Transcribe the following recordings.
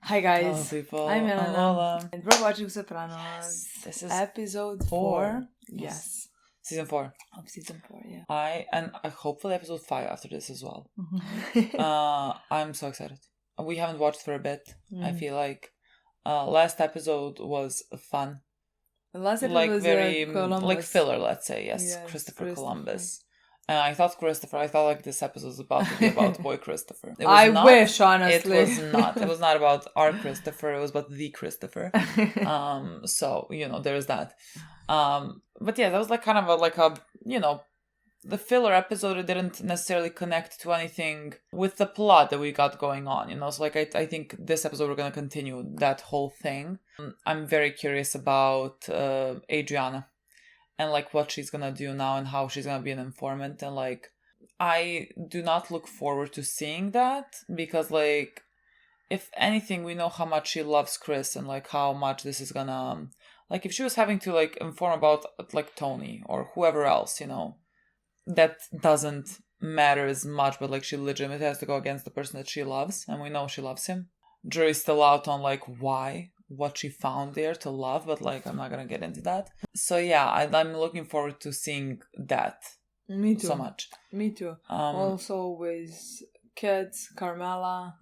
Hi guys, hello people. I'm Milena, Lola. and we're watching Sopranos. Yes, this is episode 4. Yes, season 4. of season 4. Yeah. I hopefully episode 5 after this as well. I'm so excited. We haven't watched for a bit. I feel like last episode was fun. The last episode Like was very Columbus. like filler, let's say. Yes, Christopher Columbus. And I thought like this episode was about to be about boy Christopher. It was I not, wish, honestly. It was not. It was not about our Christopher. It was about the Christopher. So, there's that. But yeah, that was like kind of the filler episode. It didn't necessarily connect to anything with the plot that we got going on, So like I think this episode we're going to continue that whole thing. I'm very curious about Adriana. And like what she's gonna do now and how she's gonna be an informant. And like I do not look forward to seeing that because like if anything we know how much she loves Chris and like how much this is gonna like if she was having to like inform about like Tony or whoever else, that doesn't matter as much, but like she legitimately has to go against the person that she loves and we know she loves him. Jury's still out on like what she found there to love, but like I'm not gonna get into that. So yeah, I'm looking forward to seeing that. Me too. So much. Me too. Also with kids, Carmela,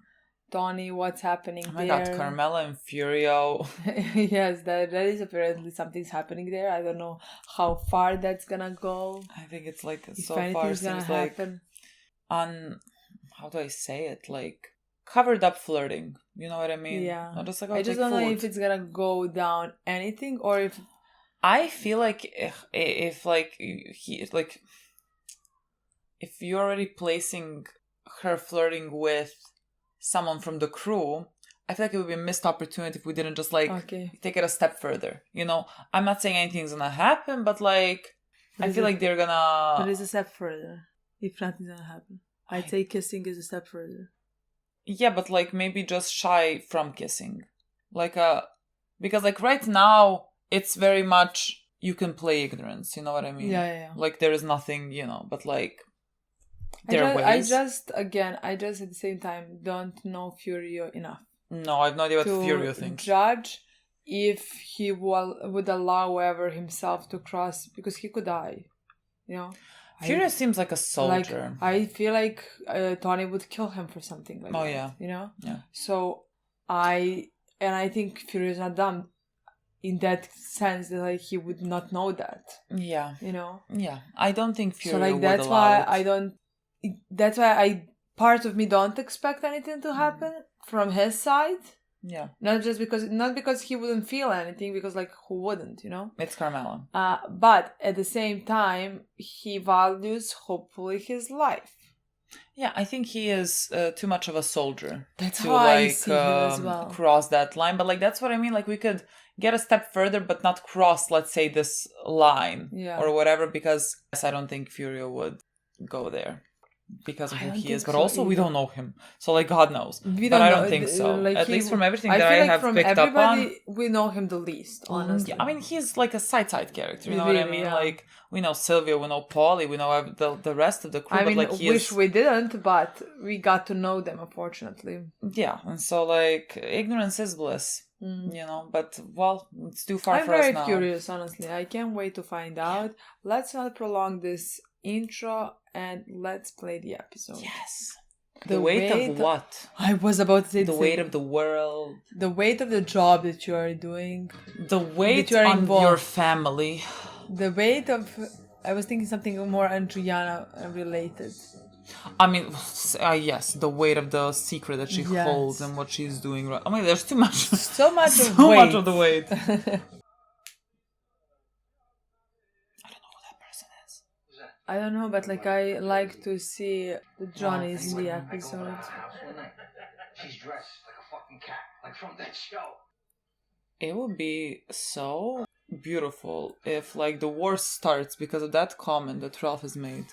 Tony, what's happening there? Oh my god, Carmela and Furio. Yes, that is apparently something's happening there. I don't know how far that's gonna go. I think it's like if so far seems like how do I say it? Like covered up flirting. You know what I mean? Yeah. Not just like, I just don't know if it's gonna go down anything or if I feel like if like he like if you're already placing her flirting with someone from the crew, I feel like it would be a missed opportunity if we didn't just like take it a step further. I'm not saying anything's gonna happen, but like I feel like they're gonna. But it's a step further. If nothing's gonna happen, I'd say kissing is a step further. Yeah, but like maybe just shy from kissing, because like right now it's very much you can play ignorance. You know what I mean? Yeah. Like there is nothing, but like there are ways. I just at the same time don't know Furio enough. No, I have no idea what Furio thinks. Judge if he would allow ever himself to cross because he could die. Furio seems like a soldier. Like, I feel like Tony would kill him for something like that. Yeah. Yeah. So I think Furio is not dumb in that sense that like he would not know that. Yeah. Yeah. I don't think Furio so like would that's allow why it. I don't. That's why part of me don't expect anything to happen from his side. Yeah. Not because he wouldn't feel anything, because like who wouldn't, It's Carmela. But at the same time, he values hopefully his life. Yeah, I think he is too much of a soldier to I see him as well. Cross that line. But like that's what I mean. Like we could get a step further, but not cross, let's say, this line or whatever. Because I don't think Furio would go there. Because of who he is, but also we don't know him, so like God knows. I don't think so. Like at least from everything that I have picked up on, we know him the least. Honestly, yeah, I mean he's like a side character. You know what I mean? Yeah. Like we know Sylvia, we know Paulie, we know the rest of the crew. But like we didn't, but we got to know them, unfortunately. Yeah, and so like ignorance is bliss. But well, it's too far for us now. I'm very curious, honestly. I can't wait to find out. Let's not prolong this intro and let's play the episode. Yes. The weight of what? I was about to say the weight of the world. The weight of the job that you are doing. The weight on your family. The weight of... I was thinking something more Adriana related. I mean, yes, the weight of the secret that she holds and what she's doing. Right. I mean, there's too much. So much of weight. So much of the weight. I don't know, but like I like to see the Johnny's in the episode. She's dressed like a fucking cat, like from that show. It would be so beautiful if like the war starts because of that comment that Ralph has made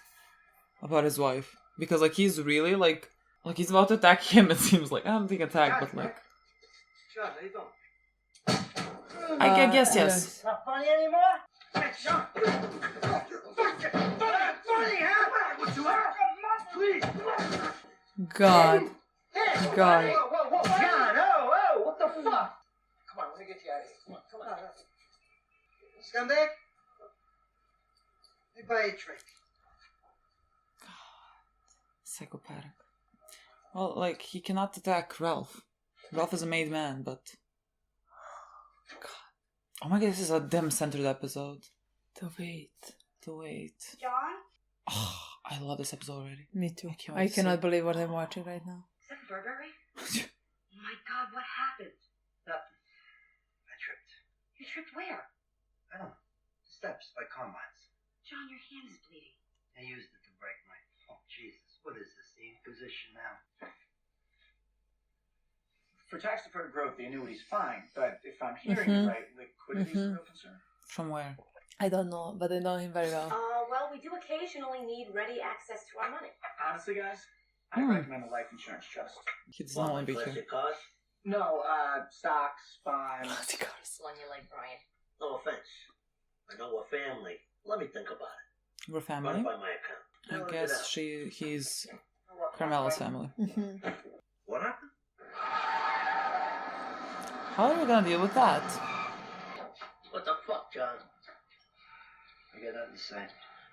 about his wife. Because like he's really like he's about to attack him. It seems like I don't think attack, but like. John, how you doing? I guess yes. Not funny anymore? Hey, John! Funny, huh? What you are? Please! God. Hey, God. Whoa, John, oh, fuck? Come on, let me get you out of here. Come on. Scumbag? Let me buy you a drink. Psychopathic. Well, like, he cannot attack Ralph. Ralph is a made man, but... God. Oh my god, this is a damn-centered episode. To wait. John? Oh, I love this episode already. Me too. can't wait I to cannot see. believe what I'm watching right now. Is that Burberry? Oh my god, what happened? Nothing. I tripped. You tripped where? I don't know. Steps by combines. John, your hand is bleeding. I used it to break my... Oh, Jesus. What is this? The Inquisition now? For tax-deferred growth, the annuity's fine, but if I'm hearing you right, liquidity's a real concern. From where? I don't know, but I know him very well. Well, we do occasionally need ready access to our money. Honestly, guys, I recommend a life insurance trust. He does not want to be here. Cars? No, stocks, bonds. One you like, Brian. No offense. I know we're family. Let me think about it. We're Run family? it by my account. I I'll guess work it out. he's Carmela's family. What happened? How are we gonna deal with that? What the fuck, John? I got nothing to say.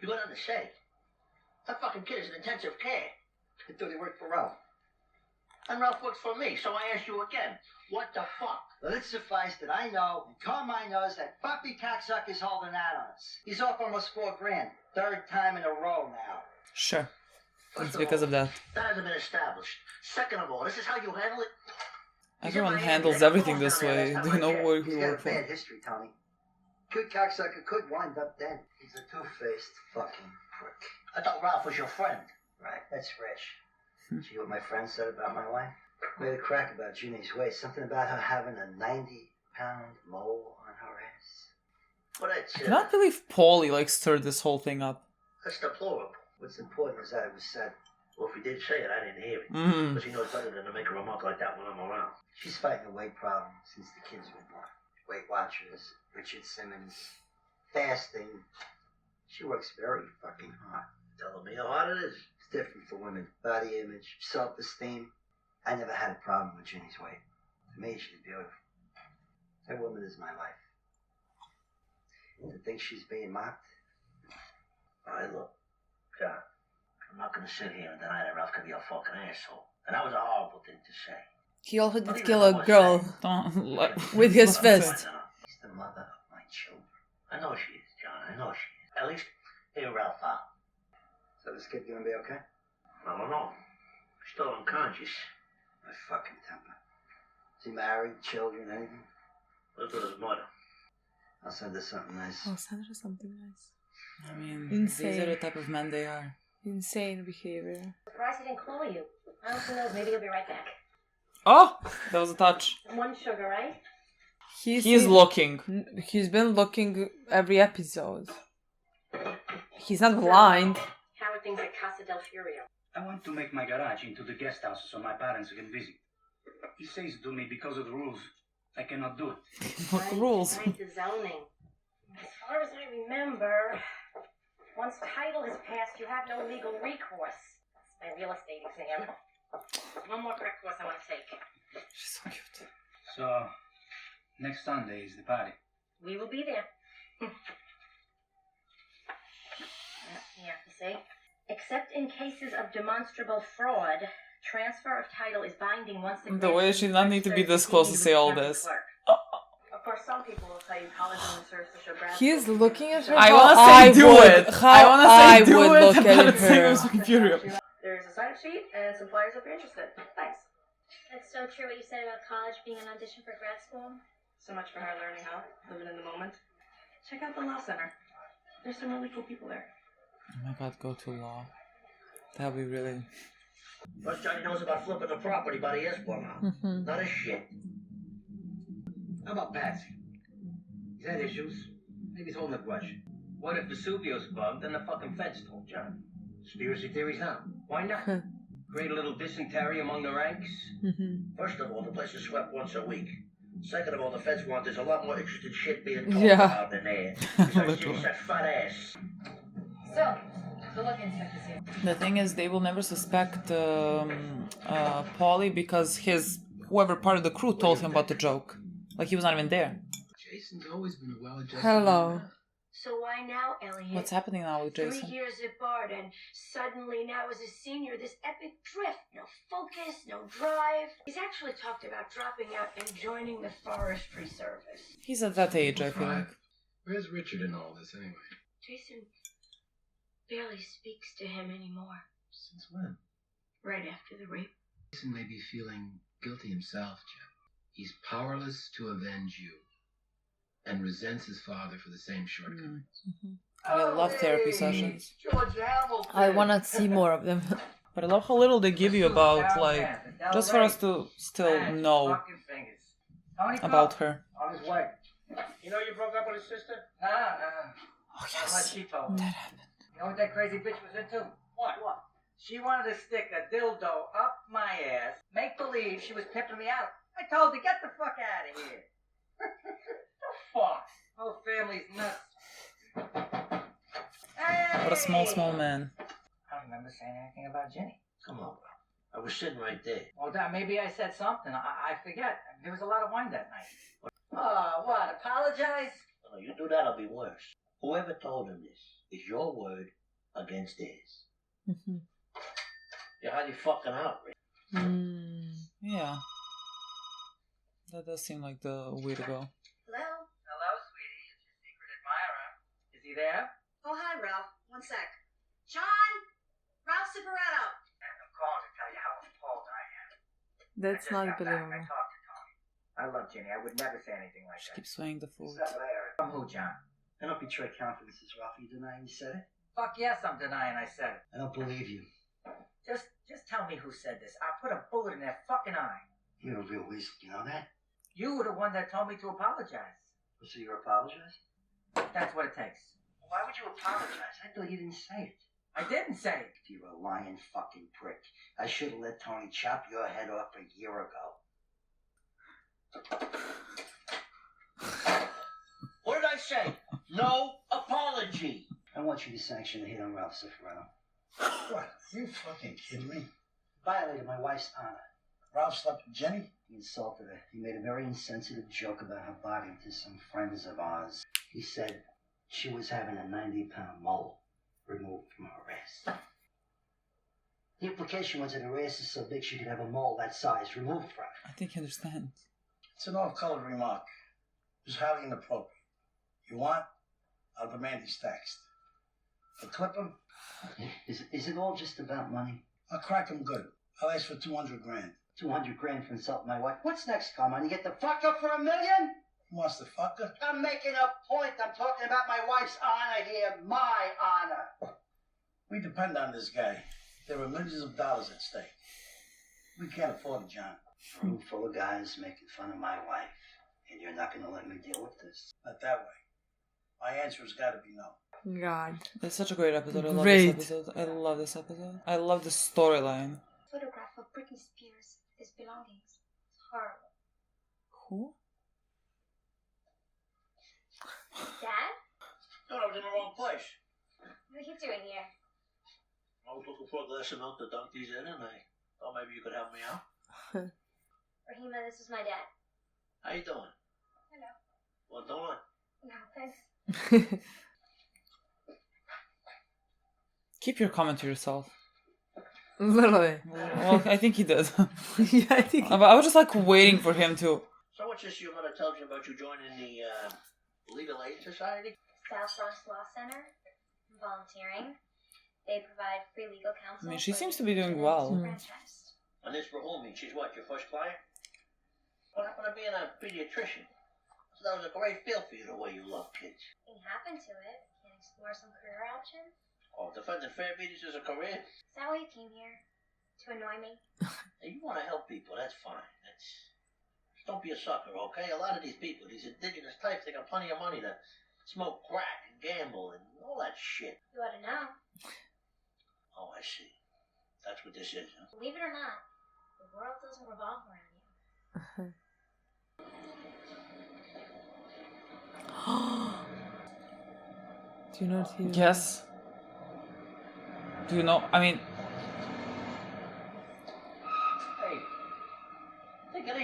You got nothing to say? That fucking kid is in intensive care. I thought he worked for Ralph. And Ralph works for me, so I ask you again. What the fuck? Let it suffice that I know, and Carmine knows, that Buppy cocksucker's holding out on us. He's off almost $4,000. Third time in a row now. Sure. First It's because of that. That hasn't been established. Second of all, this is how you handle it? Everyone handles everything this way. Do you know who He's you got a work for? bad history, Tony. Good cocksucker could wind up dead. He's a two-faced fucking prick. I thought Ralph was your friend. Right, that's Rich. See what my friend said about my wife? Made a crack about Ginny's waist. Something about her having a 90-pound mole on her ass. But that's, I cannot believe Paulie like stirred this whole thing up. that's deplorable. What's important is that it was said. Well, if he did say it, I didn't hear it. Mm. Because he knows better than to make a remark like that when I'm around. She's fighting a weight problem since the kids were born. Weight Watchers, Richard Simmons, fasting. She works very fucking hard. Telling me how hard it is. It's different for women. Body image, self-esteem. I never had a problem with Ginny's weight. To me, she's beautiful. That woman is my life. To think she's being mocked? All right, look, John, I'm not going to sit here and deny that Ralph could be a fucking asshole. And that was a horrible thing to say. He also Don't did even kill know a what girl to say. Don't like with his But fist. She's the mother of my children. I know she is, John. I know she is. At least hear Ralph out. So this kid gonna be okay? I don't know. Still unconscious. My fucking temper. Is he married, children, anything? Lived with his mother. I'll send her something nice. Oh, send her something nice. I mean, Insane. these are the type of men they are. Insane behavior. Surprised he didn't call you. I don't know. Maybe he'll be right back. Oh! That was a touch. One sugar, right? He's looking. He's been looking every episode. He's not blind. How are things at Casa del Furio? I want to make my garage into the guest house so my parents can visit. He says to me because of the rules, I cannot do it. What the rules? Right, the zoning. As far as I remember, once title is passed, you have no legal recourse. That's my real estate exam. One more quick course I want to take. She's so cute. So, next Sunday is the party. We will be there. Yeah, you see? Except in cases of demonstrable fraud, transfer of title is binding once the The way she did not need to be this close to say all this. Of course, some people will tell you college only serves to show grad He's school. looking at her. I how wanna say do would- it. How I wanna say do would it. look But at it's the same her. as Furio. There's a sign-up sheet and some flyers if you're interested. Thanks. It's so true what you said about college being an audition for grad school. So much for her learning how, living in the moment. Check out the law center. There's some really cool people there. Oh my god, go to law. That would be really... First Johnny knows about flipping the property by the S-bar now. Not a shit. How about Patsy? He's had issues. Maybe he's holding a grudge. What if Vesuvio's bugged and the fucking feds told John? Conspiracy theories now. Why not? Create a little dysentery among the ranks? First of all, the place is swept once a week. Second of all, the feds want there's a lot more interesting shit being talked Yeah. about than there. Besides, Jim's that fat ass. So, the look inspector's here. The thing is, they will never suspect Paulie because his whoever part of the crew told him about the joke. Like he was not even there. Jason's always been a well-adjusted Hello. man. So why now, Elliot? What's happening now with 3 Jason? years apart, and suddenly now as a senior, this epic drift. No focus, no drive. He's actually talked about dropping out and joining the forestry service. He's at that age, I feel like. Where's Richard in all this anyway? Jason barely speaks to him anymore. Since when? Right after the rape. Jason may be feeling guilty himself, Jim. He's powerless to avenge you, and resents his father for the same shortcomings. I love therapy sessions. George Hamilton. I wanna see more of them. But I love how little they give you about, like, just for us to still know about her. On his way. You know you broke up with his sister? Nah. Oh, What yes. she told me. That happened. You know what that crazy bitch was into? What? She wanted to stick a dildo up my ass, make believe she was pimping me out. I told her, get the fuck out of here. The fuck? Whole family's nuts. Hey! What a small man. I don't remember saying anything about Jenny. Come on, bro. I was sitting right there. Well, maybe I said something. I forget. There was a lot of wine that night. Oh, what? Apologize? No, you do that, it'll be worse. Whoever told him this is your word against theirs. Mm-hmm. You had you fucking out, Rick. Yeah. That does seem like the way to go. Hello? Hello, sweetie. It's your secret admirer. Is he there? Oh, hi, Ralph. 1 sec. John! Ralph Cigaretto! I'm calling to tell you how appalled I am. That's I just not got back. I believable. talked to Tony. I love Jenny. I would never say anything like She that. keeps swaying the food. From who, John? I don't betray confidences, Ralph. You denying you said it? Fuck yes, I'm denying I said it. I don't believe you. Just tell me who said this. I'll put a bullet in their fucking eye. You're a real weasel, you know that? You were the one that told me to apologize. So you're apologizing? That's what it takes. Why would you apologize? I thought you didn't say it. I didn't say it. You're a lying fucking prick. I should have let Tony chop your head off a year ago. What did I say? No apology. I want you to sanction a hit on Ralph Cifaretto. What? Are you fucking kidding me? Violated my wife's honor. Ralph slept with Jenny? He insulted her. He made a very insensitive joke about her body to some friends of ours. He said she was having a 90-pound mole removed from her ass. The implication was that her ass is so big she could have a mole that size removed from her. I think he understands. It's an off-colored remark. It was highly inappropriate. You want? I'll demand his text. I'll clip him. Is it all just about money? I'll crack him good. I'll ask for $200 grand. 200 grand for insulting my wife. What's next, Carmine? You get the fuck up for $1 million? Who wants to fuck her? I'm making a point. I'm talking about my wife's honor here. My honor. We depend on this guy. There are millions of dollars at stake. We can't afford it, John. A room full of guys making fun of my wife. And you're not going to let me deal with this? Not that way. My answer has got to be no. God. It's such a great episode. I love Great. this episode. I love this episode. I love the storyline. Photograph of Britney Spears, his belongings. It's horrible. Who? Dad? No, I was in the wrong place. What are you doing here? I was looking for a glass of milk to dunk these in, and I thought maybe you could help me out. Rahima, this is my dad. How you doing? Hello. Well, don't I? No, thanks. Keep your comment to yourself. Literally. Well, I think he did. Yeah, I think. But I was just like waiting for him to. So what's this your mother tells you about you joining the Legal Aid Society? South Bronx Law Center. Volunteering. They provide free legal counsel. I mean, she for seems to be doing well. disenfranchised. And this Rahumi, she's what, your first client? What happened to being a pediatrician? So that was a great field for you, the way you love kids. Thing happened to it. Can explore some career options. Oh, defending fair-beaters is a career? Is that why you came here? To annoy me? Hey, you want to help people, that's fine. Just don't be a sucker, okay? A lot of these people, these indigenous types, they got plenty of money to smoke crack and gamble and all that shit. You ought to know. Oh, I see. That's what this is, huh? Believe it or not, the world doesn't revolve around you. Do you not hear? Yes. Do you know? I mean, Hey, take it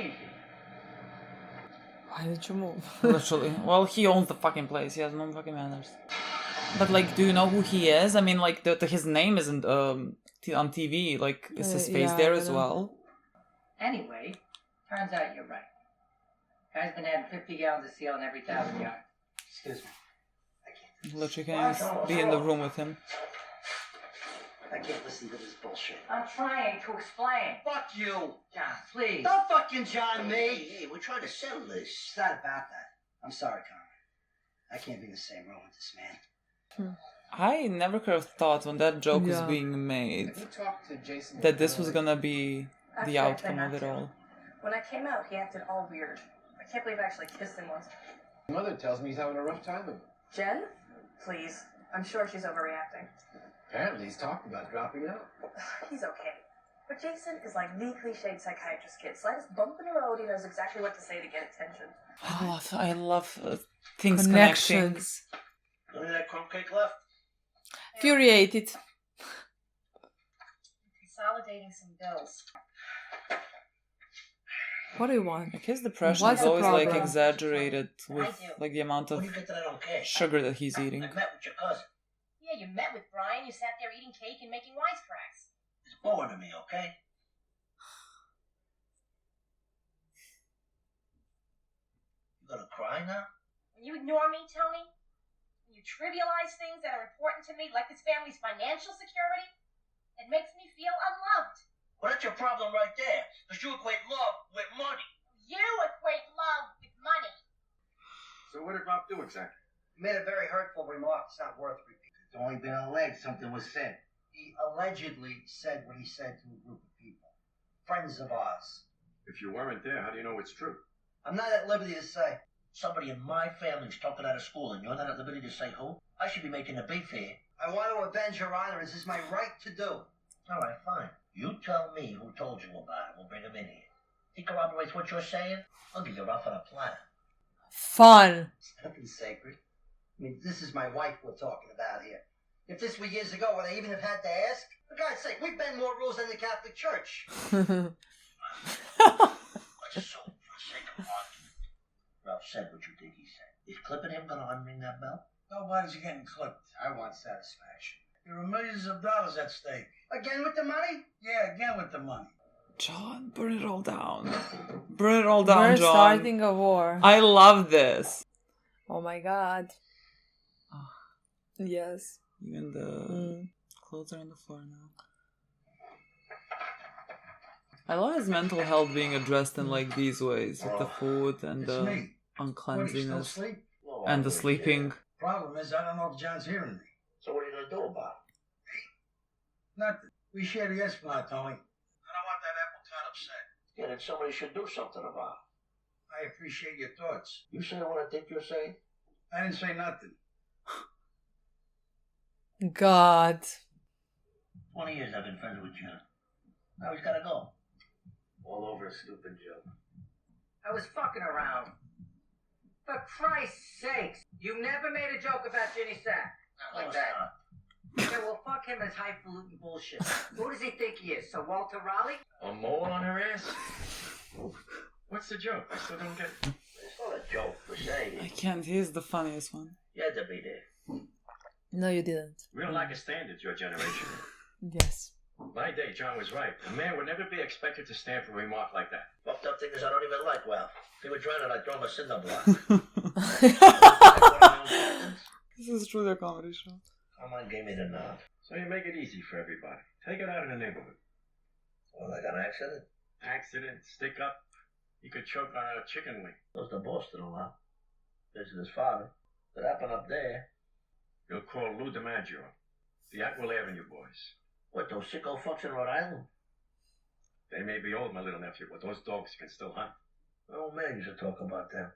Why did you move? Literally. Well, he owns the fucking place. He has no fucking manners. But like, do you know who he is? I mean, like, his name isn't on TV. Like, is his face Yeah, there I as don't know. well? Anyway, turns out you're right. Guy's been adding 50 gallons of seal in every 1,000 yards. Excuse me. I can't. Literally can't even be in the room with him. I can't listen to this bullshit. I'm trying to explain. Fuck you! John, please. Don't fucking John me. Hey, we're trying to settle this. It's not about that. I'm sorry, Conrad. I can't be in the same room with this man. I never could have thought when that joke was Yeah. being made Have you talked to Jason? that this was gonna be Actually, the I outcome tried of not it to. all. When I came out, he acted all weird. I can't believe I actually kissed him once. Mother tells me he's having a rough time with it. Jen? Please. I'm sure she's overreacting. Apparently he's talked about dropping out. He's okay. But Jason is like the cliched psychiatrist kid. Slightest bump in the road, he knows exactly what to say to get attention. I love things connecting. Connections. Any of that crumb cake left? Infuriated. Consolidating some bills. What do you want? Like, his depression What's is the always like problem? exaggerated with I do. like the amount What of do you get that I don't care? sugar that he's I eating. met with your cousin. Yeah, you met with Brian, you sat there eating cake and making wisecracks. It's boring to me, okay? You gonna cry now? When you ignore me, Tony, when you trivialize things that are important to me, like this family's financial security, it makes me feel unloved. Well, that's your problem right there. Because you equate love with money. You equate love with money. So what did Rob do exactly? He made a very hurtful remark. It's not worth repeating. It's only been alleged something was said. He allegedly said what he said to a group of people. Friends of ours. If you weren't there, how do you know it's true? I'm not at liberty to say. Somebody in my family's talking out of school and you're not at liberty to say who? I should be making a big fee. I want to avenge your honor, as is my right to do. All right, fine. You tell me who told you about it. We'll bring him in here. He corroborates what you're saying. I'll give you rough on a platter. Fun. It's nothing sacred. I mean, this is my wife we're talking about here. If this were years ago, would I even have had to ask? For God's sake, we bend more rules than the Catholic Church. Let's assume for the sake of argument. Ralph said what you think he said. Is clipping him gonna unring that bell? Nobody's getting clipped. I want satisfaction. There are millions of dollars at stake. Again with the money? Yeah, again with the money. John, burn it all down. Burn it all down, We're John. starting a war. I love this. Oh my god. Yes. Even the clothes are on the floor now. I love his mental health being addressed in like these ways, with the food and It's the me. What, you still uncleanliness sleep? Well, and the obviously, sleeping. yeah. Problem is, I don't know if John's hearing me. So what are you gonna do about it? Nothing. We share the Esplanade, Tony. I don't want that apple cart upset. Yeah, then somebody should do something about it. I appreciate your thoughts. You say what I think you're saying? I didn't say nothing. God. 20 years I've been friends with John. Now he's gotta go. All over a stupid joke. I was fucking around. For Christ's sakes, you never made a joke about Ginny Sack. Not Like that. Yeah, well, fuck him as highfalutin bullshit. Who does he think he is? Sir Walter Raleigh? A mole on her ass? What's the joke? I still don't get it. It's not a joke per se. I can't. He is the funniest one. You had to be there. No, you didn't. Real lack of standards, your generation. Yes. My day, John was right. A man would never be expected to stand for a remark like that. Fucked up things I don't even like, well. If he were drowning, I'd throw him a cinder block. This is truly a comedy show. Someone gave me the nod. So you make it easy for everybody. Take it out in the neighborhood. Well, like an accident? Accident, stick up. You could choke on a chicken wing. Goes to Boston a lot. Visit his father. What happened up there? You'll call Lou DiMaggio. The Atwell Avenue boys. What, those sicko fucks in Rhode Island? They may be old, my little nephew, but those dogs can still hunt. Oh, man, you should talk about them.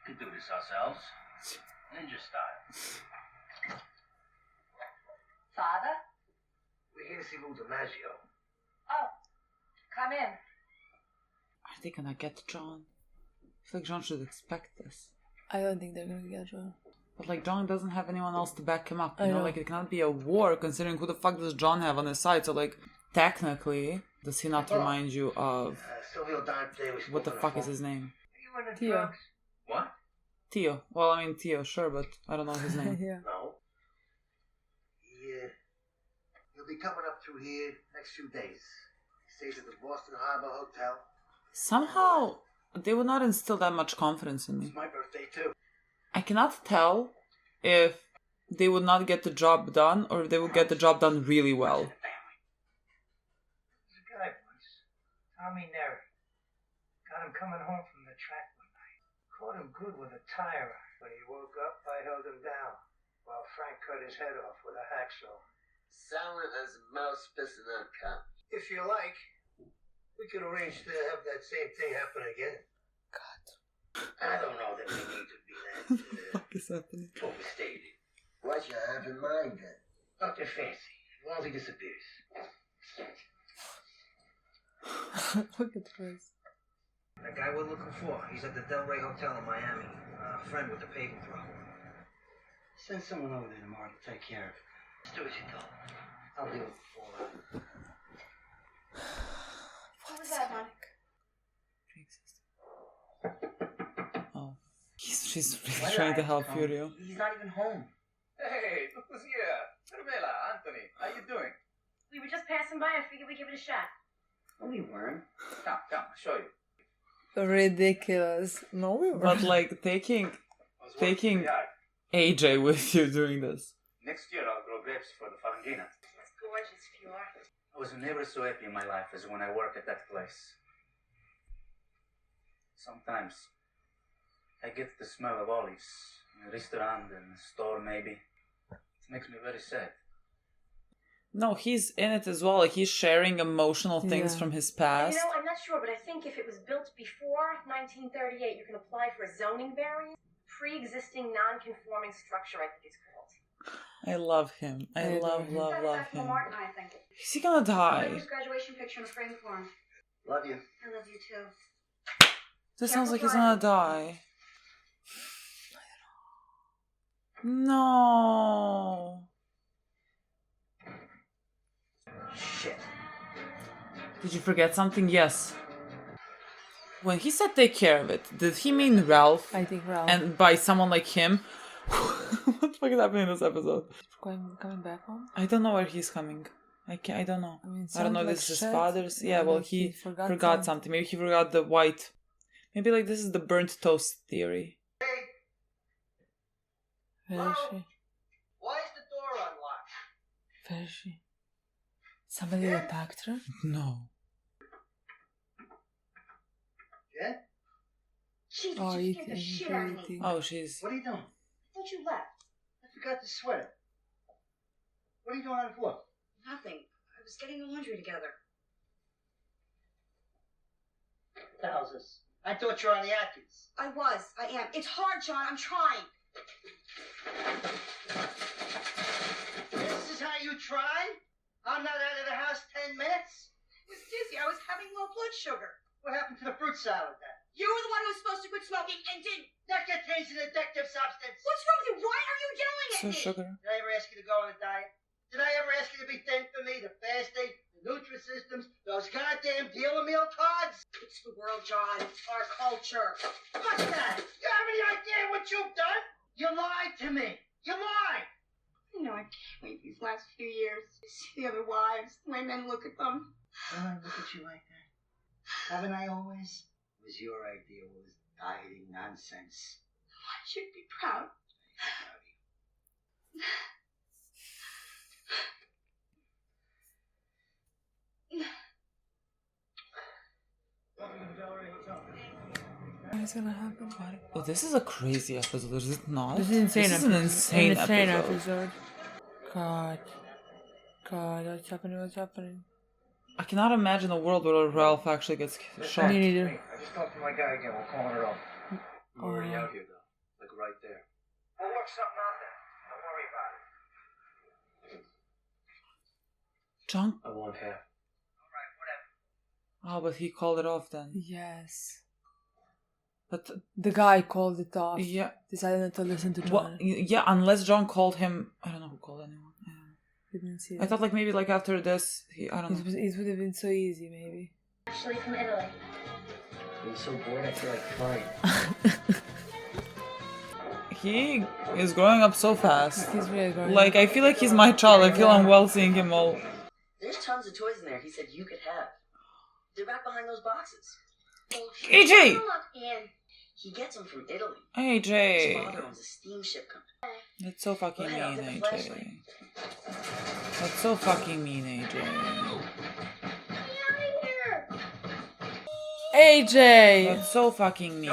We can do this ourselves. Ninja style. Father? We're here to see Lou DiMaggio. Oh, come in. Are they gonna get John? I feel like John should expect this. I don't think they're gonna get John. But like John doesn't have anyone else to back him up. You I know, know. like it cannot be a war considering who the fuck does John have on his side. So like technically, does he not remind you of Silvio Dante was what the fuck is his name? You in the Theo. drugs? Theo. Well, I mean Theo, sure, but I don't know his name. Yeah. No. He'll be coming up through here next few days. He stays at the Boston Harbor Hotel. Somehow, they would not instill that much confidence in me. It's my birthday too. I cannot tell if they would not get the job done or if they would get the job done really well. There's a guy once, Tommy Neri. Got him coming home from the track one night. Caught him good with a tire iron. When he woke up, I held him down while Frank cut his head off with a hacksaw. Silent as a mouse pissing on cop. If you like, we could arrange to have that same thing happen again. I don't know that we need to be that What is happening? overstated. What you have in mind then? Nothing fancy. As long as he disappears. Look at this. The guy we're looking for, he's at the Del Rey Hotel in Miami. A friend with the paving problem. Send someone over there tomorrow to take care of it. Just do as you told. I'll do it before. What was that, hon? Oh. She's really trying to help Furio. He's not even home. Hey, who's here? Carmela, Anthony, how you doing? We were just passing by. I figured we'd give it a shot. No, we weren't. Come, I'll show you. Ridiculous. No, we But were. like taking I was working Taking- in the yard. AJ with you doing this. Next year I'll grow grapes for the Farangina. It's gorgeous, Fior. I was never so happy in my life as when I work at that place. Sometimes I get the smell of olives in a restaurant and a store maybe. It makes me very sad. No, he's in it as well. Like he's sharing emotional things Yeah. from his You past. know, I'm not sure, but I think if it was built before 1938, you can apply for a zoning variance. Pre-existing non-conforming structure, I think it's called. I love him. I I love do. love That's him. Martin, I think. Is he gonna die? His graduation picture in a frame for him. Love you. I love you too. This sounds like he's gonna die. No. Shit. Did you forget something? Yes. When he said take care of it, did he mean Ralph? I think Ralph. And by someone like him? What the fuck is happening in this episode? Coming back home? I don't know where he's coming. I don't know. I mean, I don't know if sounds like this is his shit. father's. Yeah, well, like he forgot forgot something. Maybe he forgot the white. Maybe like this is the burnt toast theory. Where is she? Why is the door unlocked? Where is she? Somebody attacked her? No. Jen? Jesus, Oh, you scared the shit out of me. Oh, she's. What are you doing? I thought you left. I forgot the sweater. What are you doing on the floor? Nothing. I was getting the laundry together. What the hell's this? I thought you were on the Atkins. I am. It's hard, John. I'm trying. This is how you try? I'm not out of the house 10 minutes? I was dizzy. I was having low blood sugar. What happened to the fruit salad then? You were the one who was supposed to quit smoking and didn't. That contains an addictive substance. What's wrong with you? Why are you yelling at So me? sugar. Did I ever ask you to go on a diet? Did I ever ask you to be thin for me? The fasting, the Nutrisystems, those goddamn dealer meal cards? It's the world, John. It's our culture. What's that? You have any idea what you've done? You lied to me. You lied. You know, I can't wait these last few years to see the other wives, the way men look at them. Don't I look at you like that? Haven't I always? It was your idea, all this dieting nonsense. I should be proud. What is gonna happen? Oh, this is a crazy episode, is it not? This is insane. This is an insane episode. God, what's happening? What's happening? I cannot imagine a world where Ralph actually gets shot. Me neither. Hey, I just talked to my guy again. We're calling her off. We're already out here, though. Like, right there. We'll work something out then. Don't worry about it. John? I want half. Alright, whatever. Oh, but he called it off then. Yes. But The guy called it off. yeah, Decided not to listen to John. well, yeah, unless John called him. I don't know who called anyone. I don't know. Didn't see I it. thought like maybe like after this, I don't know. It would have been so easy, maybe. Actually, from Italy. I'm so bored I feel like crying. He is growing up so fast. He's really growing Like, I feel like he's my child. I feel unwell seeing him all. There's tons of toys in there he said you could have. They're back behind those boxes. AJ! He gets them from Italy. His AJ! father owns a steamship company. That's so fucking Go ahead, I'll mean, get the AJ. flashlight. That's so fucking mean, AJ. AJ! That's so fucking mean.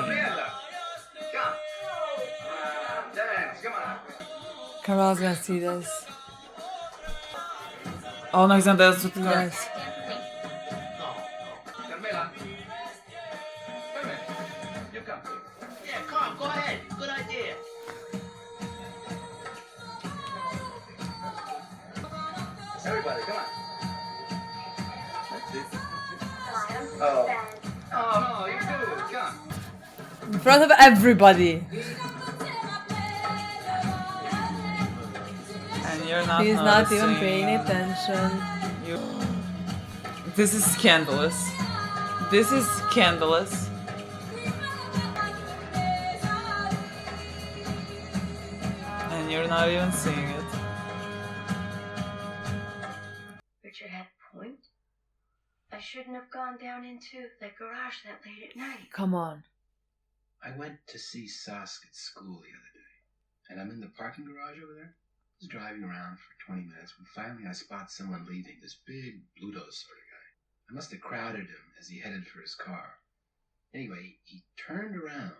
Carmel's gonna see this. Oh no, he's not dance with the car. Yes. Yeah, come, go ahead. Good idea. Everybody, come on. Oh, no, you do. Come. In front of everybody. And you're not He's not even noticing. paying attention. This is scandalous. This is scandalous. And you're not even seeing it. Richard had a point. I shouldn't have gone down into the garage that late at night. Come on. I went to see Sask at school the other day, and I'm in the parking garage over there. I was driving around for 20 minutes when finally I spot someone leaving, this big Bluto sort of guy. I must have crowded him as he headed for his car. Anyway, he turned around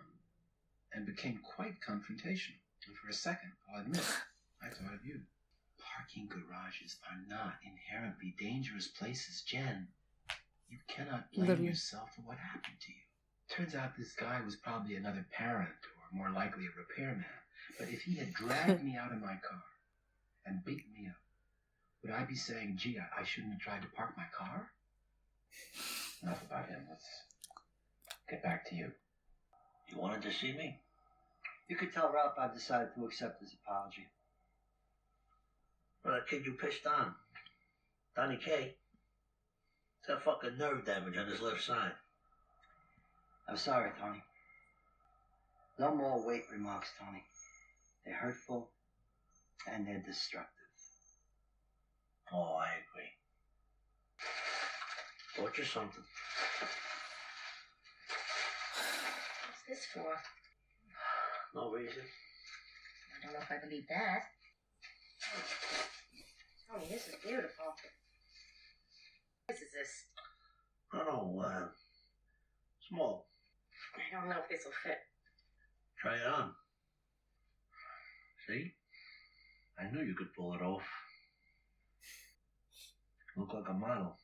and became quite confrontational. And for a second, I'll admit, I thought of you. Parking garages are not inherently dangerous places, Jen. You cannot blame Literally. yourself for what happened to you. Turns out this guy was probably another parent, or more likely a repairman. But if he had dragged me out of my car and beaten me up, would I be saying, gee, I shouldn't have tried to park my car? Enough about him. Let's get back to you. You wanted to see me? You could tell Ralph I've decided to accept his apology. Well, that kid you pissed on. Donnie K. He's got fucking nerve damage on his left side. I'm sorry, Tony. No more weight remarks, Tony. They're hurtful and they're destructive. Oh, I agree. Bought you something. What's this for? No reason. I don't know if I believe that. Tony, this is beautiful. What size is this? I don't know, small. I don't know if this will fit. Try it on. See? I knew you could pull it off. Look like a model.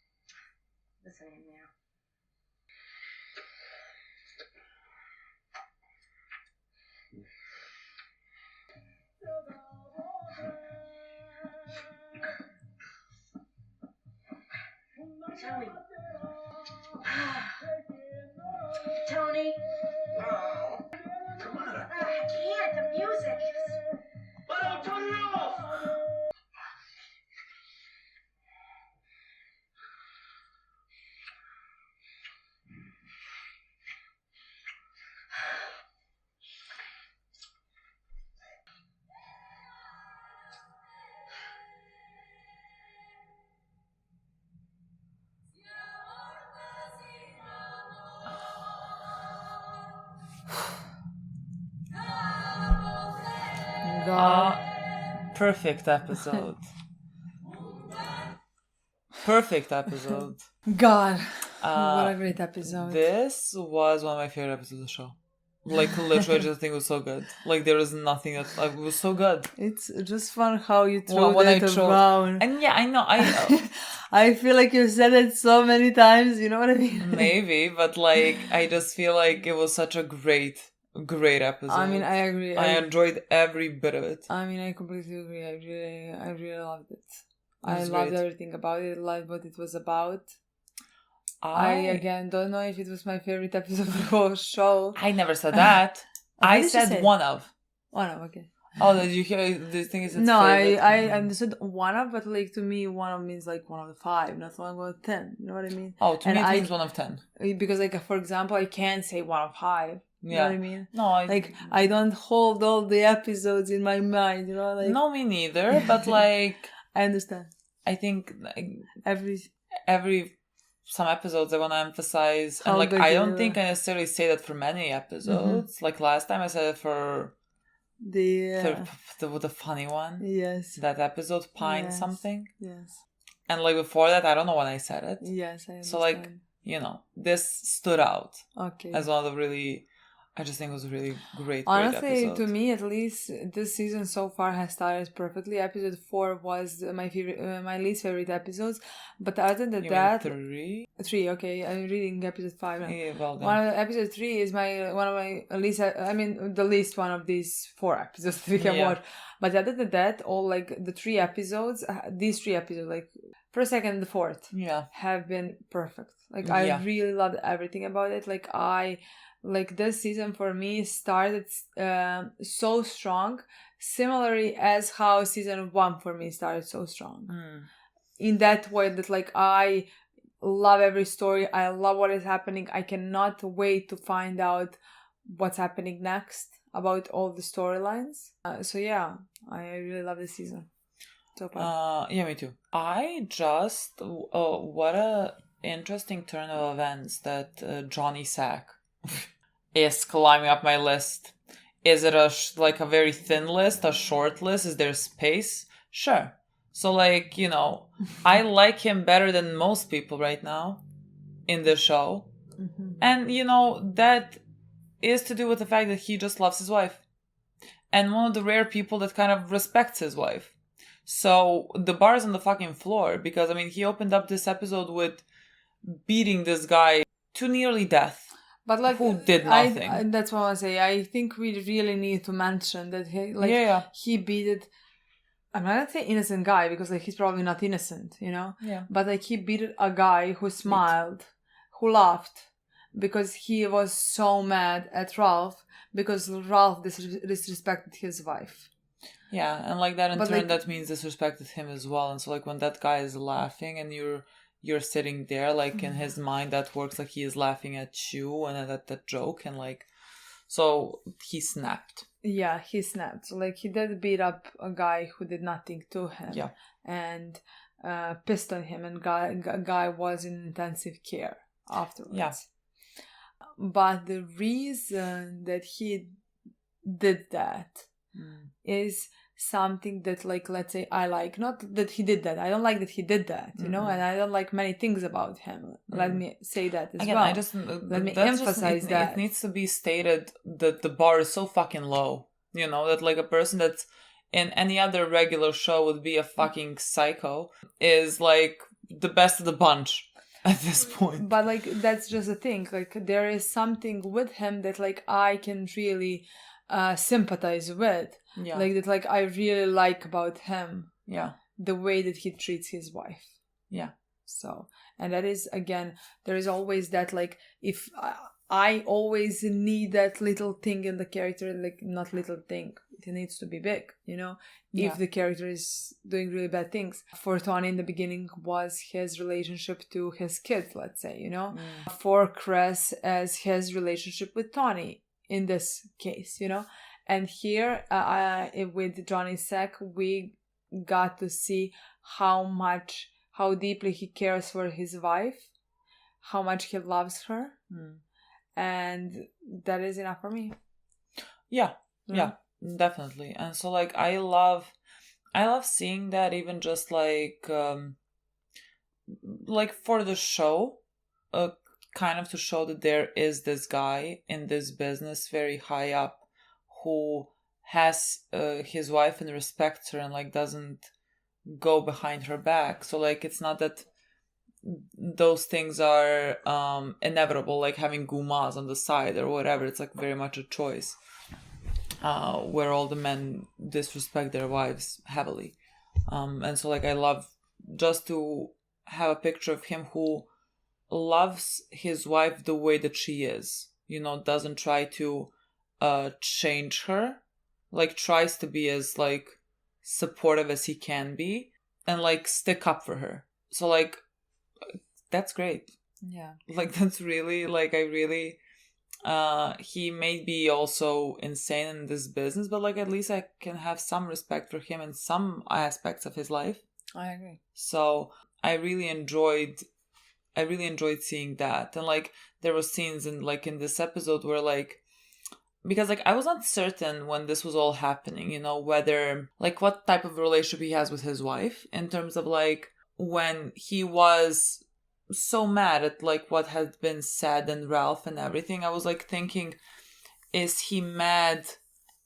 Listen in now. Tony. Tony. Oh. Come on. I can't. The music. Why don't turn it off? God. Perfect episode. Perfect episode. God. What a great episode. This was one of my favorite episodes of the show. Like, literally, I just think it was so good. Like, there was nothing that, like, it was so good. It's just fun how you Well, throw when I that chose- around. And yeah, I know. I feel like you've said it so many times, you know what I mean? Maybe, but, like, I just feel like it was such a great episode. I mean, I agree. I enjoyed every bit of it. I mean, I completely agree. I really loved it. It I was loved great. everything about it. I loved what it was about. I again don't know if it was my favorite episode of the whole show. I never said that. What I did you said say? one of. One of, okay. Oh, did you hear the thing is it's No, favorite? I understood one of, but like to me, one of means like one of the 5, not one of the 10. You know what I mean? Oh, to And me it I- means one of 10. Because like for example, I can't say one of 5 You know what I mean? No, like I don't hold all the episodes in my mind, you know? Like no, me neither. But like I understand. I think like, every some episodes I want to emphasize, how and like good I they don't were. think I necessarily say that for many episodes. Like last time I said it for the funny one. Yes. That episode, Pine something. Yes. And like before that, I don't know when I said it. Yes, I understand. So like, you know, this stood out okay. as one of the really, I just think it was a really great Honestly, episode. to me at least, this season so far has started perfectly. Episode 4 was my favorite, my least favorite episodes. But other than you that, mean 3? 3. Okay, I'm reading episode 5 now. Yeah, well done. One of episode 3 is one of my least. I mean, the least one of these 4 episodes that we can watch. But other than that, all like the 3 episodes, these 3 episodes, like first, second, and the fourth, have been perfect. Like I really loved everything about it. Like this season for me started so strong, similarly as how season 1 for me started so strong. In that way that like I love every story, I love what is happening. I cannot wait to find out what's happening next about all the storylines. So yeah, I really love this season. So far. Yeah, me too. I just what a interesting turn of events that Johnny Sack is climbing up my list. Is it like a very thin list, a short list? Is there space? Sure. So like, you know, I like him better than most people right now in the show. Mm-hmm. And, you know, that is to do with the fact that he just loves his wife. And one of the rare people that kind of respects his wife. So the bar's on the fucking floor because, I mean, he opened up this episode with beating this guy to nearly death. But like, who did nothing. That's what I say. I think we really need to mention that he beat it. I'm not gonna say innocent guy because like he's probably not innocent, you know. Yeah. But like he beat a guy who smiled, who laughed, because he was so mad at Ralph because Ralph disrespected his wife. Yeah, and like that in turn that means disrespected him as well. And so like when that guy is laughing and you're sitting there, like in his mind that works like he is laughing at you and at that joke, and like so he snapped. Yeah, he snapped. So like he did beat up a guy who did nothing to him. Yeah. And pissed on him, and guy was in intensive care afterwards. Yeah. But the reason that he did that is something that, like, let's say I like. Not that he did that. I don't like that he did that, you know, and I don't like many things about him. Let me say that as well. I just let me emphasize that. It needs to be stated that the bar is so fucking low, you know, that like a person that's in any other regular show would be a fucking psycho is like the best of the bunch at this point. But like that's just the thing. Like there is something with him that like I can really sympathize with. Yeah. Like that, like I really like about him. Yeah. The way that he treats his wife. Yeah. So, and that is, again, there is always that, like, if I always need that little thing in the character, like, not little thing, it needs to be big, you know, if the character is doing really bad things. For Tony in the beginning was his relationship to his kids, let's say, you know, for Chris as his relationship with Tony in this case, you know. And here, with Johnny Sack, we got to see how deeply he cares for his wife, how much he loves her, and that is enough for me. Yeah, definitely. And so, like, I love seeing that, even just like for the show, kind of to show that there is this guy in this business very high up who has his wife and respects her and like doesn't go behind her back. So like it's not that those things are inevitable, like having gumas on the side or whatever. It's like very much a choice where all the men disrespect their wives heavily. And so like I love just to have a picture of him who loves his wife the way that she is, you know, doesn't try to change her, like tries to be as like supportive as he can be and like stick up for her. So like that's great. Yeah, like that's really like I really he may be also insane in this business, but like at least I can have some respect for him in some aspects of his life. I agree. So I really enjoyed seeing that. And like there were scenes in this episode where like, because like I was not certain when this was all happening, you know, whether like what type of relationship he has with his wife, in terms of like when he was so mad at like what had been said and Ralph and everything. I was like thinking, is he mad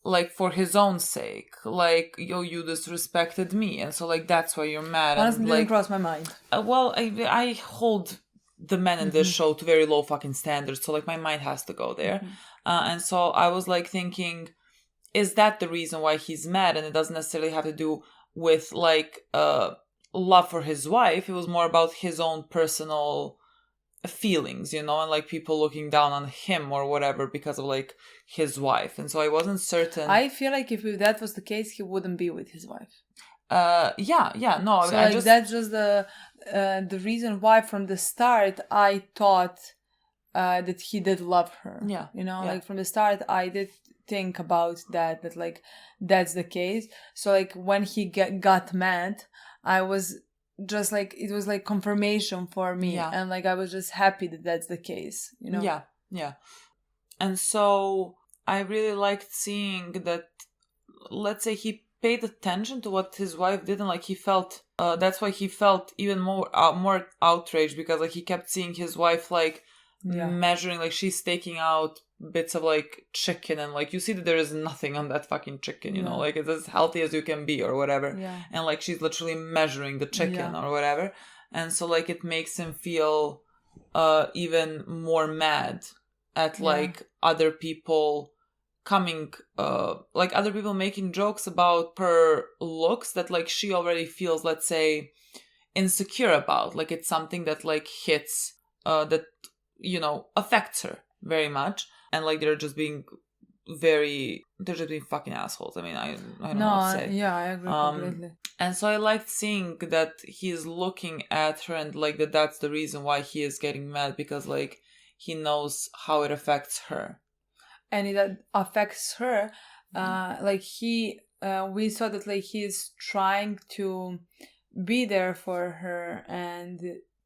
like for his own sake, like, yo, you disrespected me, and so like that's why you're mad? Honestly, and didn't like cross my mind. Well, I hold the men in this show to very low fucking standards, so like my mind has to go there. And so I was like thinking, is that the reason why he's mad? And it doesn't necessarily have to do with like love for his wife. It was more about his own personal feelings, you know, and like people looking down on him or whatever because of like his wife. And so I wasn't certain. I feel like if that was the case, he wouldn't be with his wife. No, so I like just... that's just the reason why from the start I thought that he did love her. Yeah, you know, like from the start I did think about that like that's the case. So like when he got mad, I was just like, it was like confirmation for me, and like I was just happy that that's the case, you know. Yeah. And so I really liked seeing that, let's say, he paid attention to what his wife did, and like he felt that's why he felt even more outraged, because like he kept seeing his wife like measuring, like she's taking out bits of like chicken, and like you see that there is nothing on that fucking chicken, you know, like it's as healthy as you can be or whatever, and like she's literally measuring the chicken or whatever, and so like it makes him feel even more mad at like other people coming, like other people making jokes about her looks that like she already feels, let's say, insecure about, like it's something that like hits that, you know, affects her very much. And like they're just being fucking assholes. I mean, I don't know what to say. Yeah, I agree completely. And so I liked seeing that he's looking at her, and like that's the reason why he is getting mad, because like he knows how it affects her. And it affects her, like we saw that like he's trying to be there for her, and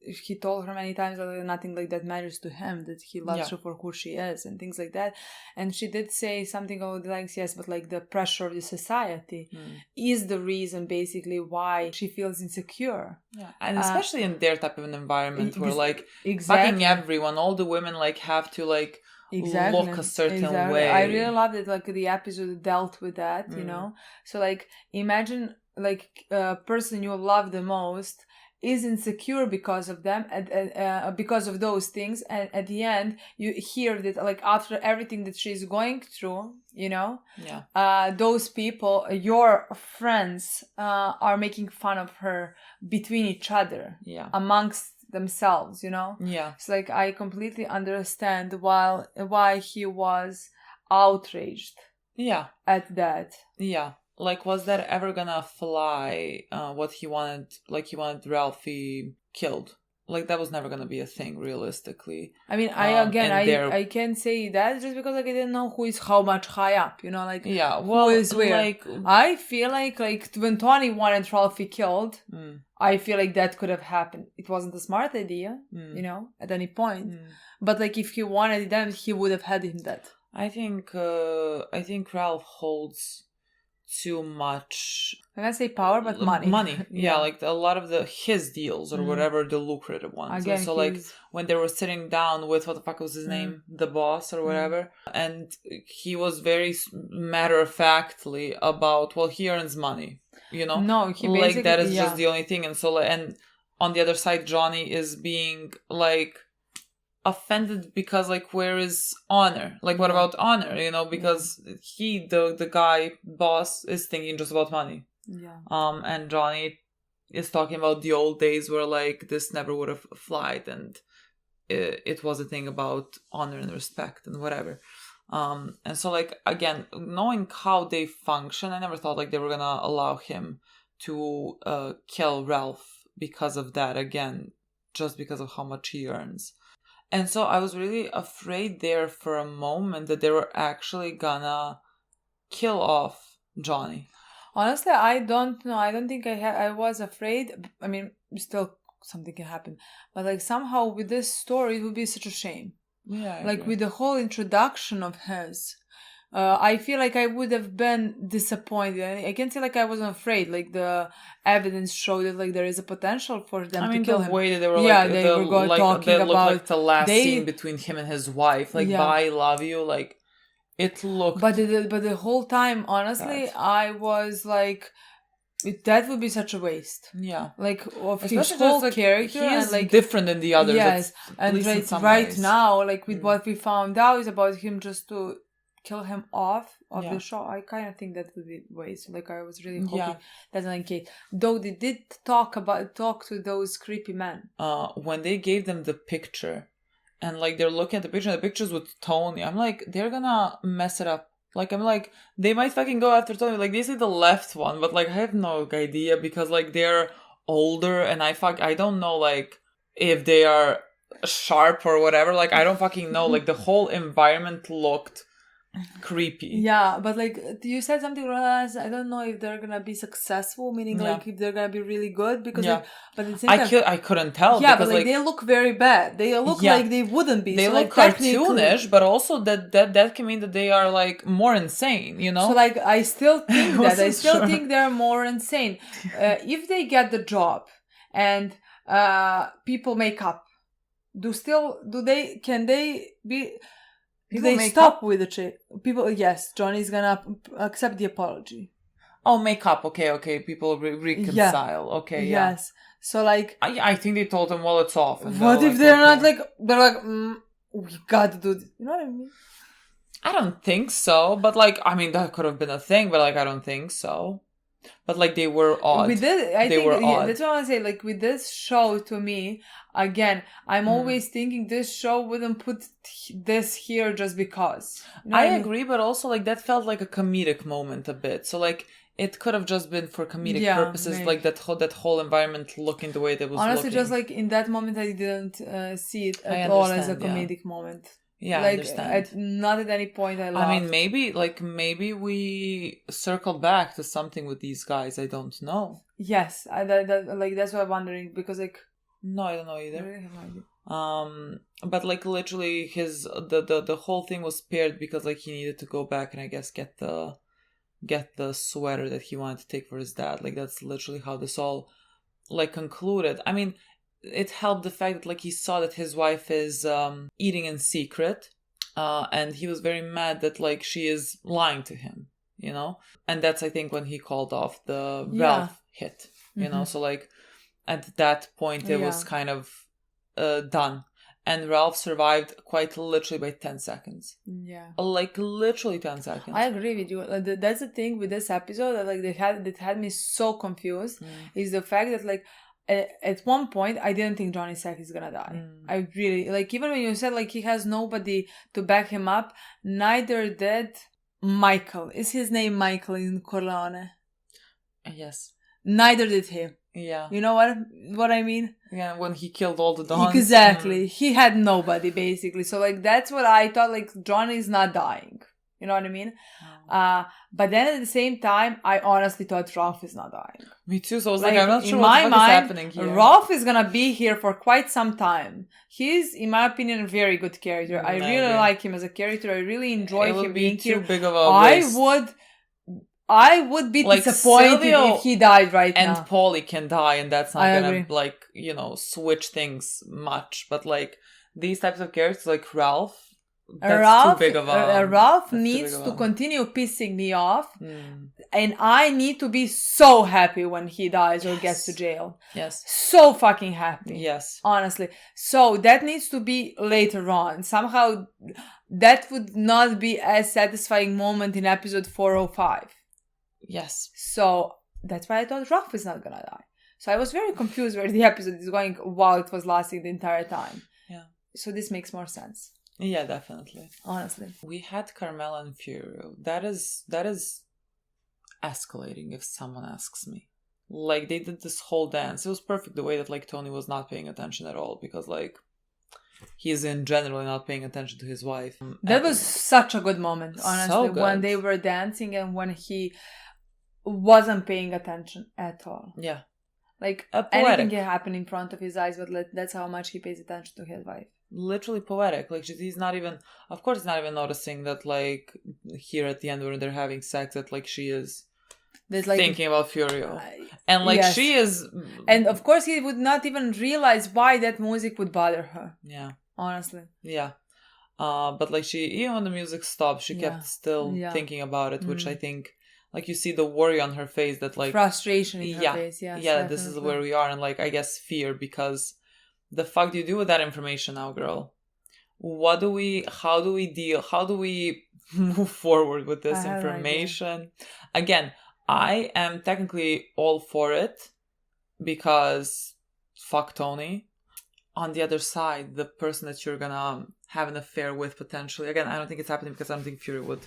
he told her many times that nothing like that matters to him, that he loves her for who she is and things like that. And she did say something about like, yes, but like the pressure of the society is the reason basically why she feels insecure. And especially in their type of an environment where like fucking everyone, all the women like have to like look a certain way. I really love that like the episode dealt with that, you know. So like imagine like a person you love the most is insecure because of them, because of those things, and at the end you hear that like after everything that she's going through, you know, those people, your friends, are making fun of her between each other, amongst themselves, you know. It's like I completely understand why he was outraged at that. Like, was that ever gonna fly? What he wanted, like he wanted Ralphie killed. Like that was never gonna be a thing, realistically. I mean, I can't say that just because like I didn't know who is how much high up, you know, like who is where. Like I feel like when Tony wanted Ralphie killed, I feel like that could have happened. It wasn't a smart idea, you know, at any point. But like if he wanted them, he would have had him dead. I think Ralph holds too much, I'm gonna say power, but money. Like a lot of his deals or whatever, the lucrative ones. Again, so like when they were sitting down with, what the fuck was his name, the boss or whatever, and he was very matter-of-factly about, well, he earns money, you know. No, he basically, like that is just the only thing. And so and on the other side, Johnny is being like offended because like where is honor, like what about honor, you know, because he the guy boss is thinking just about money, and Johnny is talking about the old days where like this never would have flied, and it was a thing about honor and respect and whatever, and so like again, knowing how they function, I never thought like they were gonna allow him to kill Ralph because of that, again, just because of how much he earns. And so I was really afraid there for a moment that they were actually gonna kill off Johnny. Honestly, I don't know. I don't think I was afraid. I mean, still something can happen. But like somehow with this story, it would be such a shame. Yeah. I like agree. with the whole introduction of his. I feel like I would have been disappointed. I can't say like I wasn't afraid. Like the evidence showed that like there is a potential for them to kill him. The way that they were they were talking they looked about like the last scene between him and his wife. Like, bye, love you. Like, it looked. But the whole time, honestly, I was like, that would be such a waste. Yeah. Like of Especially his whole like, character, he is and like different than the others. Yes, and right now, like with what we found out is about him, just to kill him off of the show. I kind of think that would be waste. Like I was really hoping that's not the case. Though they did talk to those creepy men. When they gave them the picture, and like they're looking at the picture, and the pictures with Tony, I'm like, they're gonna mess it up. Like, I'm like, they might fucking go after Tony. Like, they say the left one, but like I have no idea because like they're older, and I don't know like if they are sharp or whatever. Like, I don't fucking know. Like, the whole environment looked creepy. Yeah, but like you said something, Ross, I don't know if they're gonna be successful, meaning like if they're gonna be really good, because like, but at the same time, I couldn't tell. Yeah, because, but like they look very bad. They look like they wouldn't be. They look cartoonish, but also that can mean that they are like more insane, you know. So like I still think that think they're more insane. If they get the job and people make up, can they be? They stop with the chick. People, yes, Johnny's gonna accept the apology. Oh, make up. Okay. People reconcile. Yeah. Okay, yes. So like, I think they told him, well, it's off. And what if they're not like? They're like, we gotta do this. You know what I mean? I don't think so. But like, I mean, that could have been a thing. But like, I don't think so. But like, they were odd. With this, I think that's what I want to say. Like with this show, to me, again, I'm always thinking this show wouldn't put this here just because. You know I agree, but also like that felt like a comedic moment a bit. So like it could have just been for comedic purposes, maybe. Like that whole environment looking the way that was. Honestly, looking. just like in that moment, I didn't see it at all as a comedic moment. Yeah, like, I understand. not at any point I laughed. I mean, maybe we circle back to something with these guys. I don't know. Yes, that's what I'm wondering, because like. No, I don't know either. I really have no idea. But like literally the whole thing was paired because like he needed to go back and I guess get the sweater that he wanted to take for his dad. Like that's literally how this all like concluded. I mean, it helped the fact that like he saw that his wife is eating in secret, and he was very mad that like she is lying to him, you know. And that's I think when he called off the Ralph hit, you know. So like at that point it was kind of done, and Ralph survived quite literally by 10 seconds. Yeah, like literally 10 seconds. I agree with you. That's the thing with this episode that like that had me so confused is the fact that like at one point I didn't think Johnny Sack is gonna die. I really like, even when you said like he has nobody to back him up, neither did Michael. Is his name Michael in Corleone? Yes. Neither did he. Yeah. You know what I mean? Yeah, when he killed all the Dons. Exactly. He had nobody basically. So like that's what I thought, like Johnny's not dying. You know what I mean? But then at the same time, I honestly thought Ralph is not dying. Me too. So I was like I'm not sure what the fuck is happening here. Ralph is gonna be here for quite some time. He's, in my opinion, a very good character. I really like him as a character. I really enjoy him being here. Big of a waste. I would be like disappointed if he died right now. And Paulie can die, and that's not gonna like, you know, switch things much. But like these types of characters, like Ralph, that's too big of a. Ralph needs to continue pissing me off, and I need to be so happy when he dies or gets to jail. Yes, so fucking happy. Yes, honestly. So that needs to be later on. Somehow, that would not be a satisfying moment in episode 405. Yes. So that's why I thought Ralph is not gonna die. So I was very confused where the episode is going while it was lasting the entire time. Yeah. So this makes more sense. Yeah, definitely. Honestly. We had Carmela and Furio. That is escalating, if someone asks me. Like, they did this whole dance. It was perfect the way that, like, Tony was not paying attention at all. Because, like, he's in general not paying attention to his wife. That was such a good moment, honestly, So good. when they were dancing and when he wasn't paying attention at all. Yeah. Like, Poetic. anything can happen in front of his eyes, but that's how much he pays attention to his wife. Literally poetic. Like, he's not even, of course, he's not even noticing that, like, here at the end when they're having sex, that, like, she is thinking about Furio. And, like, yes. she is... And, of course, he would not even realize why that music would bother her. Yeah. Honestly. Yeah. But, like, even when the music stopped, she kept still thinking about it, which I think... Like, you see the worry on her face that, like... Frustration in her face, yes. Yeah, definitely. This is where we are. And, like, I guess fear, because the fuck do you do with that information now, girl? How do we move forward with this information? Again, I am technically all for it, because fuck Tony. On the other side, the person that you're gonna have an affair with, potentially... Again, I don't think it's happening, because I don't think Fury would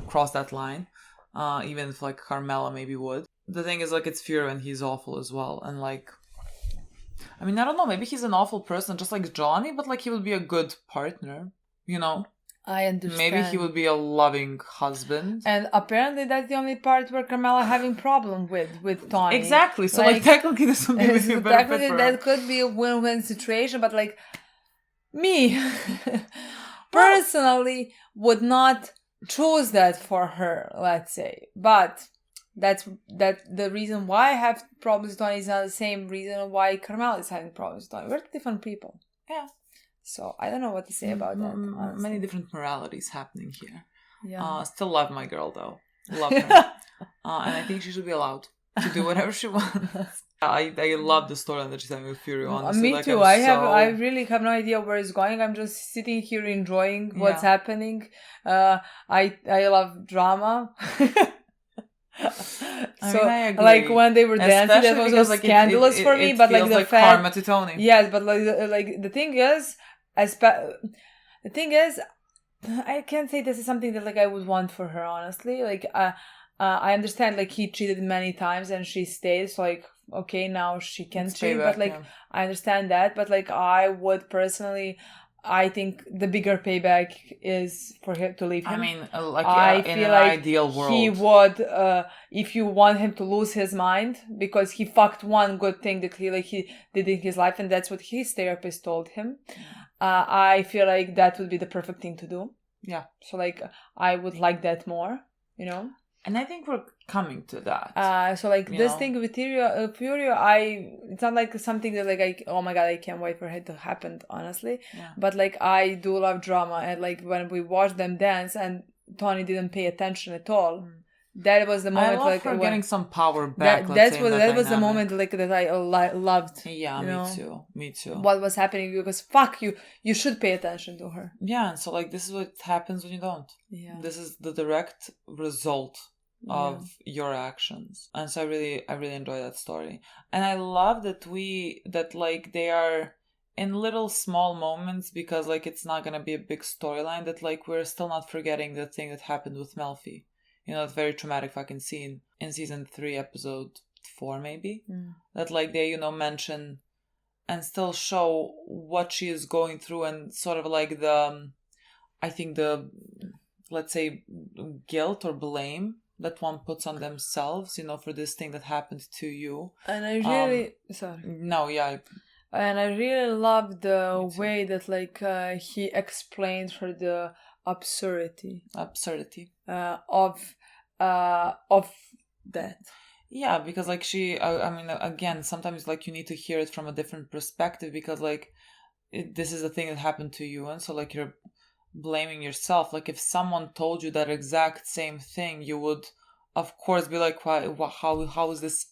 cross that line. Even if, like, Carmela maybe would. The thing is, like, it's Fury and he's awful as well. And, like, I mean, I don't know, maybe he's an awful person just like Johnny, but, like, he would be a good partner, you know? I understand. Maybe he would be a loving husband. And apparently that's the only part where Carmela having problem with Tony. Exactly. So, like technically this would be a better technically fit for that her. could be a win-win situation, but, like, me personally would not choose that for her, let's say. But that's the reason why I have problems with Tony is not the same reason why Carmela is having problems with Tony. We're different people. Yeah. So I don't know what to say about that. Honestly. Many different moralities happening here. Yeah. Still love my girl though. Love her. And I think she should be allowed to do whatever she wants. I love the storyline that she's having with Fury, honestly. Me like, too. I really have no idea where it's going. I'm just sitting here enjoying what's happening. I love drama. I agree. Like when they were dancing, that was so scandalous for me. But like the fact, karma to Tony. Yes, but like the thing is, I can't say this is something that, like, I would want for her. Honestly, like I understand, like, he cheated many times and she stayed. So, like, okay, now she can cheat, but, like, I understand that. But, like, I would personally, I think the bigger payback is for him to leave him. I mean, like, in an ideal world, he would, if you want him to lose his mind, because he fucked one good thing that he did in his life, and that's what his therapist told him. I feel like that would be the perfect thing to do. Yeah. So, like, I would like that more, you know? And I think we're coming to that. So, like, this thing with Furio, it's not like something that, like, oh my god, I can't wait for it to happen, honestly. Yeah. But, like, I do love drama. And, like, when we watched them dance and Tony didn't pay attention at all, that was the moment, I love like, her getting some power back. That was the moment, like, that I loved. Yeah, me too. What was happening, because fuck you should pay attention to her. Yeah, and so, like, this is what happens when you don't. Yeah. This is the direct result of your actions. And so I really enjoy that story. And I love that like, they are in little small moments, because, like, it's not gonna be a big storyline, that, like, we're still not forgetting the thing that happened with Melfi. You know, that very traumatic fucking scene in season 3, episode 4, maybe. That, like, they, you know, mention and still show what she is going through, and sort of like I think let's say, guilt or blame that one puts on themselves, you know, for this thing that happened to you. And I really... And I really love the way that, like, he explained her the absurdity of that. Yeah, because, like, I mean, again, sometimes, like, you need to hear it from a different perspective, because, like, this is the thing that happened to you, and so, like, you're blaming yourself. Like, if someone told you that exact same thing, you would, of course, be like, how is this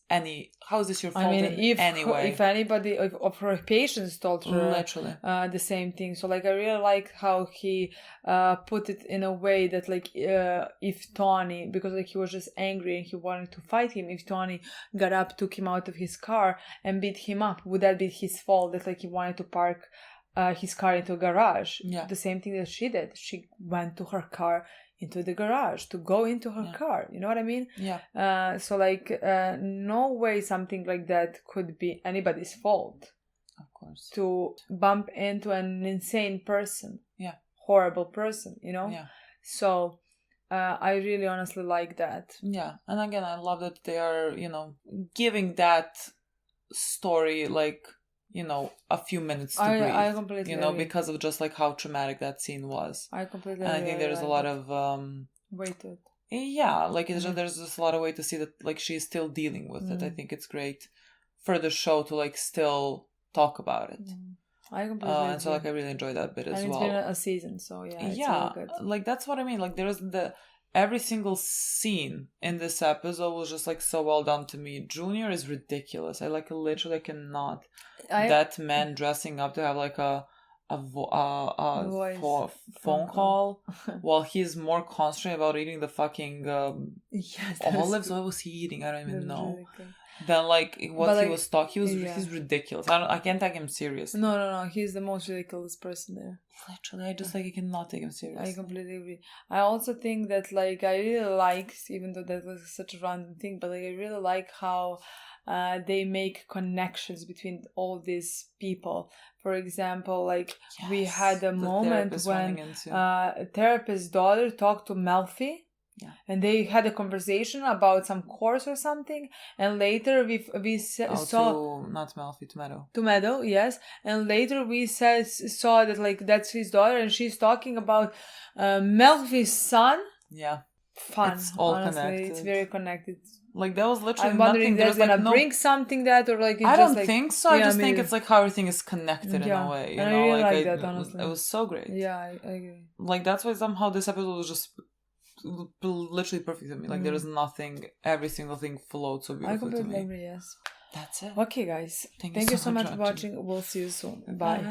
your fault? I mean, if anybody of her patients told her literally the same thing. So, like, I really like how he put it in a way that, like, if Tony, because, like, he was just angry and he wanted to fight him, if Tony got up, took him out of his car and beat him up, would that be his fault that, like, he wanted to park his car into a garage? Yeah. The same thing that she did. She went to her car into the garage to go into her car. You know what I mean? Yeah. So, like, no way something like that could be anybody's fault. Of course. course. to bump into an insane person. Yeah. Horrible person, you know? Yeah. So I really honestly like that. Yeah. And again, I love that they are, you know, giving that story like, you know, a few minutes to breathe. I completely you know, agree. because of just like how traumatic that scene was. I completely and agree. I think there's a lot of weight to it. Yeah, like it's just, there's just a lot of way to see that like she's still dealing with it. I think it's great for the show to like still talk about it. I completely agree. And so like I really enjoy that bit as well. And it's been a season, so yeah, it's yeah, really good. Like that's what I mean. Like there was every single scene in this episode was just like so well done to me. Junior is ridiculous. I like literally cannot. That man dressing up to have like a phone call while he's more concentrated about eating the fucking olives. What was he eating? I don't even know. Really then like what he was talking, he's ridiculous. I can't take him serious. No, he's the most ridiculous person there. Literally, I just like I cannot take him seriously. I completely agree. I also think that like I really like, even though that was such a random thing, but like I really like how they make connections between all these people. For example, like we had a moment when a therapist's daughter talked to Melfi. Yeah. And they had a conversation about some course or something, and later we saw not Melfi, Tomato, yes, and later we saw that like that's his daughter, and she's talking about Melfi's son. Yeah, fun. It's all honestly, connected. It's very connected. Like that was literally. I'm wondering if that's gonna bring something that, or like it's I just don't think so. I just think it's like how everything is connected in a way. You know, I really like that honestly. It was so great. Yeah, I agree. Like that's why somehow this episode was just literally perfect to me. Like there is nothing, every single thing flowed so beautifully. I completely agree. Yes. That's it. Okay, guys. Thank you so much for watching. We'll see you soon. Bye.